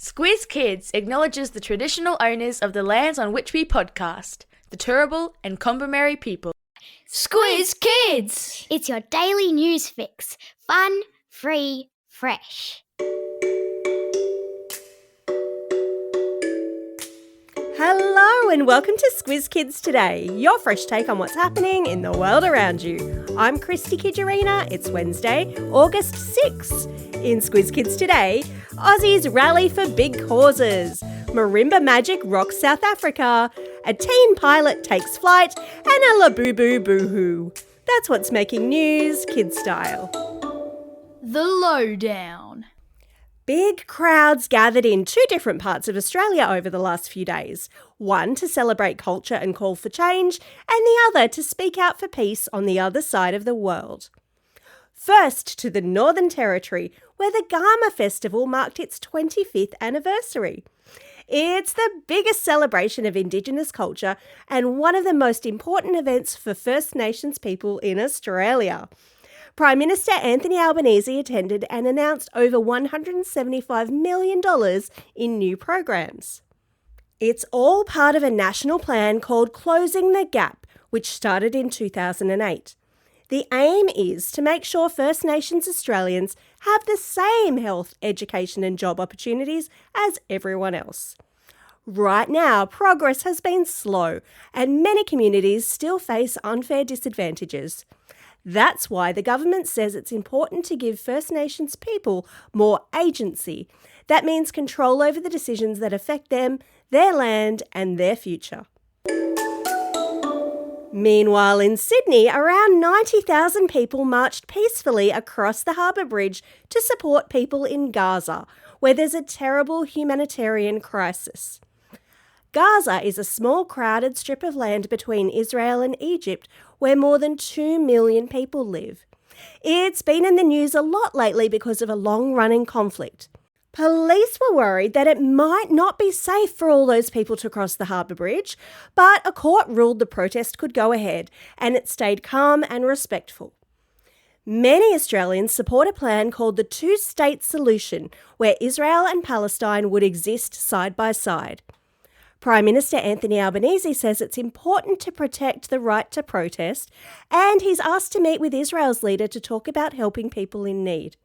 Squiz Kids acknowledges the traditional owners of the lands on which we podcast, the Turrbal and Kombumerri people. Squiz Kids! It's your daily news fix. Fun, free, fresh. Hello and welcome to Squiz Kids Today, your fresh take on what's happening in the world around you. I'm Christy Kijarina. It's Wednesday, August 6th. In Squiz Kids Today, Aussies rally for big causes. Marimba magic rocks South Africa. A teen pilot takes flight and a Labubu boohoo. That's what's making news, kid style. The Lowdown. Big crowds gathered in two different parts of Australia over the last few days. One to celebrate culture and call for change, and the other to speak out for peace on the other side of the world. First to the Northern Territory, where the Garma Festival marked its 25th anniversary. It's the biggest celebration of Indigenous culture and one of the most important events for First Nations people in Australia. Prime Minister Anthony Albanese attended and announced over $175 million in new programs. It's all part of a national plan called Closing the Gap, which started in 2008. The aim is to make sure First Nations Australians have the same health, education and job opportunities as everyone else. Right now, progress has been slow and many communities still face unfair disadvantages. That's why the government says it's important to give First Nations people more agency. That means control over the decisions that affect them, their land and their future. Meanwhile, in Sydney, around 90,000 people marched peacefully across the Harbour Bridge to support people in Gaza, where there's a terrible humanitarian crisis. Gaza is a small, crowded strip of land between Israel and Egypt, where more than 2 million people live. It's been in the news a lot lately because of a long-running conflict. Police were worried that it might not be safe for all those people to cross the Harbour Bridge, but a court ruled the protest could go ahead, and it stayed calm and respectful. Many Australians support a plan called the Two-State Solution, where Israel and Palestine would exist side by side. Prime Minister Anthony Albanese says it's important to protect the right to protest, and he's asked to meet with Israel's leader to talk about helping people in need.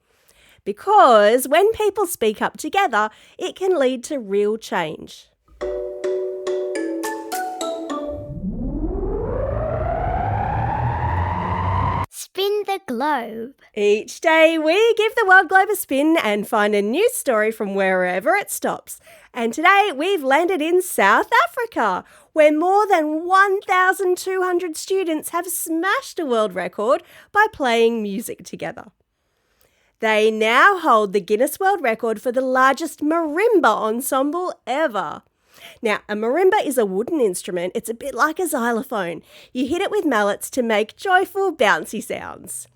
Because when people speak up together, it can lead to real change. Spin the globe. Each day we give the world globe a spin and find a new story from wherever it stops. And today we've landed in South Africa, where more than 1,200 students have smashed a world record by playing music together. They now hold the Guinness World Record for the largest marimba ensemble ever. Now, a marimba is a wooden instrument. It's a bit like a xylophone. You hit it with mallets to make joyful, bouncy sounds.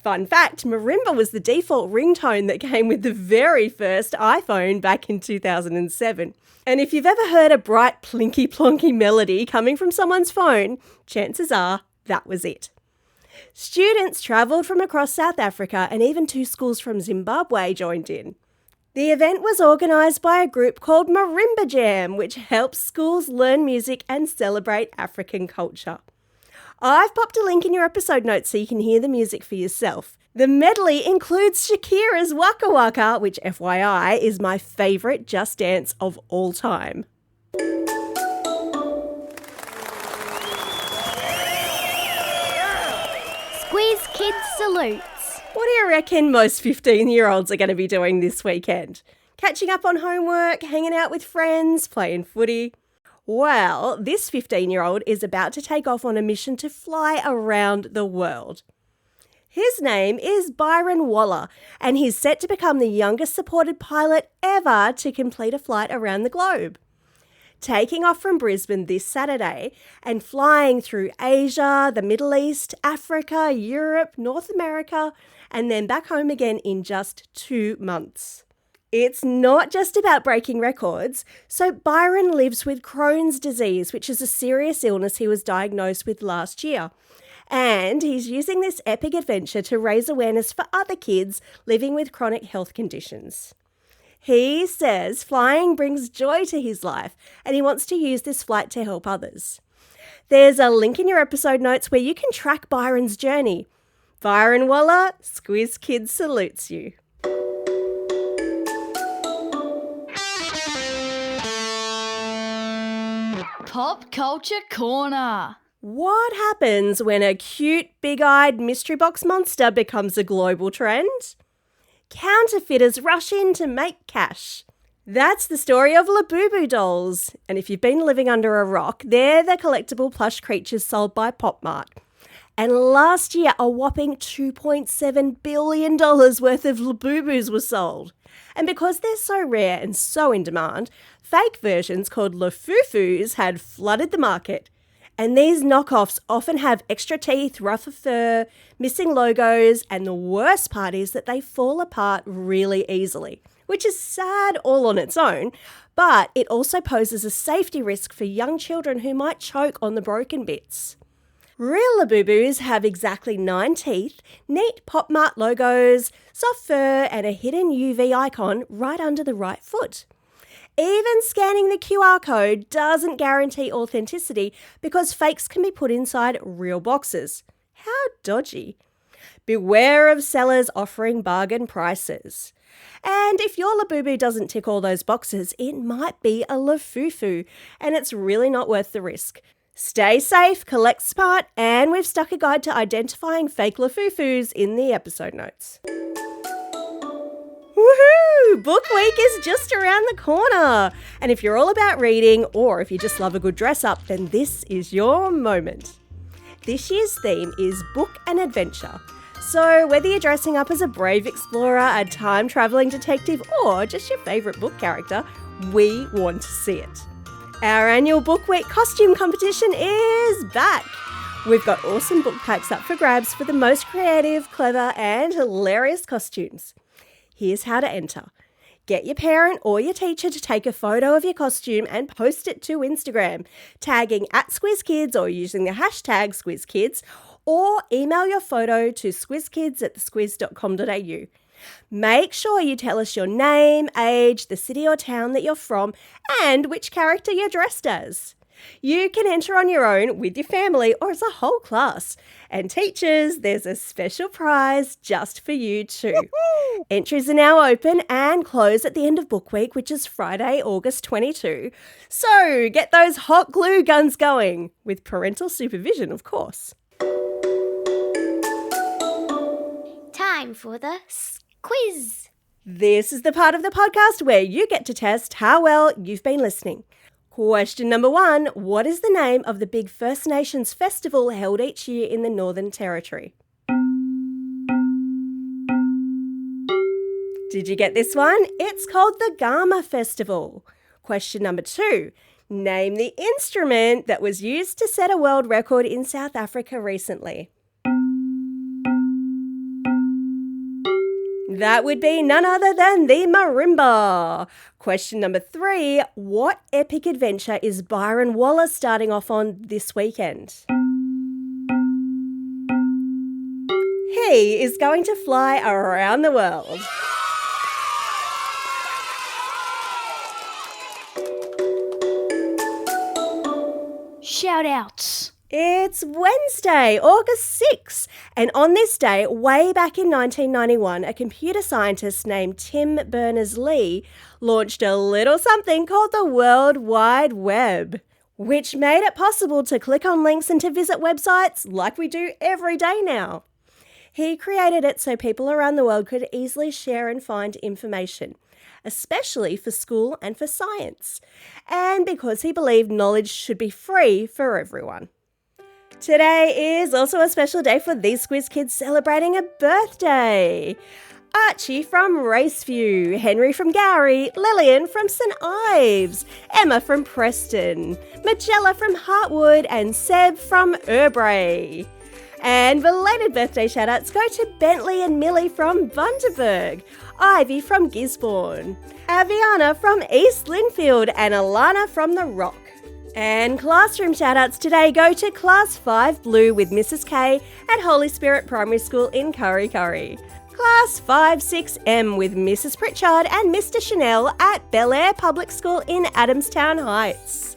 Fun fact, marimba was the default ringtone that came with the very first iPhone back in 2007. And if you've ever heard a bright plinky-plonky melody coming from someone's phone, chances are that was it. Students travelled from across South Africa and even 2 schools from Zimbabwe joined in. The event was organised by a group called Marimba Jam, which helps schools learn music and celebrate African culture. I've popped a link in your episode notes so you can hear the music for yourself. The medley includes Shakira's Waka Waka, which FYI is my favourite Just Dance of all time. Squiz Kids salutes. What do you reckon most 15-year-olds are going to be doing this weekend? Catching up on homework, hanging out with friends, playing footy? Well, this 15-year-old is about to take off on a mission to fly around the world. His name is Byron Waller, and he's set to become the youngest supported pilot ever to complete a flight around the globe. Taking off from Brisbane this Saturday and flying through Asia, the Middle East, Africa, Europe, North America, and then back home again in just 2 months. It's not just about breaking records. So Byron lives with Crohn's disease, which is a serious illness he was diagnosed with last year. And he's using this epic adventure to raise awareness for other kids living with chronic health conditions. He says flying brings joy to his life and he wants to use this flight to help others. There's a link in your episode notes where you can track Byron's journey. Byron Waller, Squiz Kids salutes you. Pop Culture Corner. What happens when a cute, big-eyed mystery box monster becomes a global trend? Counterfeiters rush in to make cash. That's the story of Labubu dolls. And if you've been living under a rock, they're the collectible plush creatures sold by Pop Mart. And last year, a whopping $2.7 billion worth of Labubus were sold. And because they're so rare and so in demand, fake versions called Lafufus had flooded the market. And these knockoffs often have extra teeth, rougher fur, missing logos, and the worst part is that they fall apart really easily, which is sad all on its own, but it also poses a safety risk for young children who might choke on the broken bits. Real Labubus have exactly 9 teeth, neat Pop Mart logos, soft fur, and a hidden UV icon right under the right foot. Even scanning the QR code doesn't guarantee authenticity because fakes can be put inside real boxes. How dodgy. Beware of sellers offering bargain prices. And if your Labubu doesn't tick all those boxes, it might be a Lafufu, and it's really not worth the risk. Stay safe, collect smart, and we've stuck a guide to identifying fake Lafufus in the episode notes. Woohoo! Book week is just around the corner. And if you're all about reading, or if you just love a good dress up, then this is your moment. This year's theme is book and adventure. So whether you're dressing up as a brave explorer, a time-travelling detective, or just your favourite book character, we want to see it. Our annual Book Week costume competition is back. We've got awesome book packs up for grabs for the most creative, clever, and hilarious costumes. Here's how to enter. Get your parent or your teacher to take a photo of your costume and post it to Instagram, tagging @SquizKids or using the hashtag SquizKids, or email your photo to squizkids@thesquiz.com.au. Make sure you tell us your name, age, the city or town that you're from, and which character you're dressed as. You can enter on your own, with your family, or as a whole class. And teachers, there's a special prize just for you too. Woo-hoo! Entries are now open and close at the end of Book Week, which is Friday, August 22. So get those hot glue guns going, with parental supervision, of course. Time for the quiz. This is the part of the podcast where you get to test how well you've been listening. Question number 1, what is the name of the big First Nations festival held each year in the Northern Territory? Did you get this one? It's called the Gama Festival. Question number 2, name the instrument that was used to set a world record in South Africa recently. That would be none other than the marimba. Question number 3, what epic adventure is Byron Waller starting off on this weekend? He is going to fly around the world. Shout outs. It's Wednesday, August 6, and on this day, way back in 1991, a computer scientist named Tim Berners-Lee launched a little something called the World Wide Web, which made it possible to click on links and to visit websites like we do every day now. He created it so people around the world could easily share and find information, especially for school and for science, and because he believed knowledge should be free for everyone. Today is also a special day for these Squiz Kids celebrating a birthday. Archie from Raceview, Henry from Gowrie, Lillian from St Ives, Emma from Preston, Magella from Hartwood, and Seb from Urbray. And belated birthday shout-outs go to Bentley and Millie from Bundaberg, Ivy from Gisborne, Aviana from East Linfield, and Alana from The Rock. And classroom shout-outs today go to Class 5 Blue with Mrs K at Holy Spirit Primary School in Kurri Kurri, Class 5-6M with Mrs. Pritchard and Mr. Chanel at Bel Air Public School in Adamstown Heights.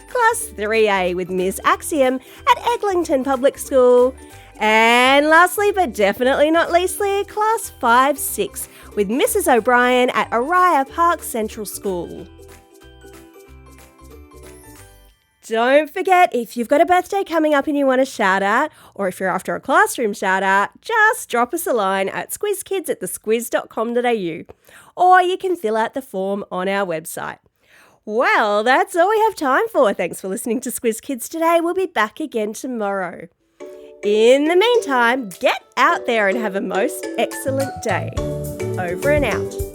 Class 3A with Ms. Axiom at Eglinton Public School. And lastly, but definitely not leastly, Class 5-6 with Mrs. O'Brien at Araya Park Central School. Don't forget, if you've got a birthday coming up and you want a shout out, or if you're after a classroom shout out, just drop us a line at squizkids@thesquiz.com.au, or you can fill out the form on our website. Well, that's all we have time for. Thanks for listening to Squiz Kids today. We'll be back again tomorrow. In the meantime, get out there and have a most excellent day. Over and out.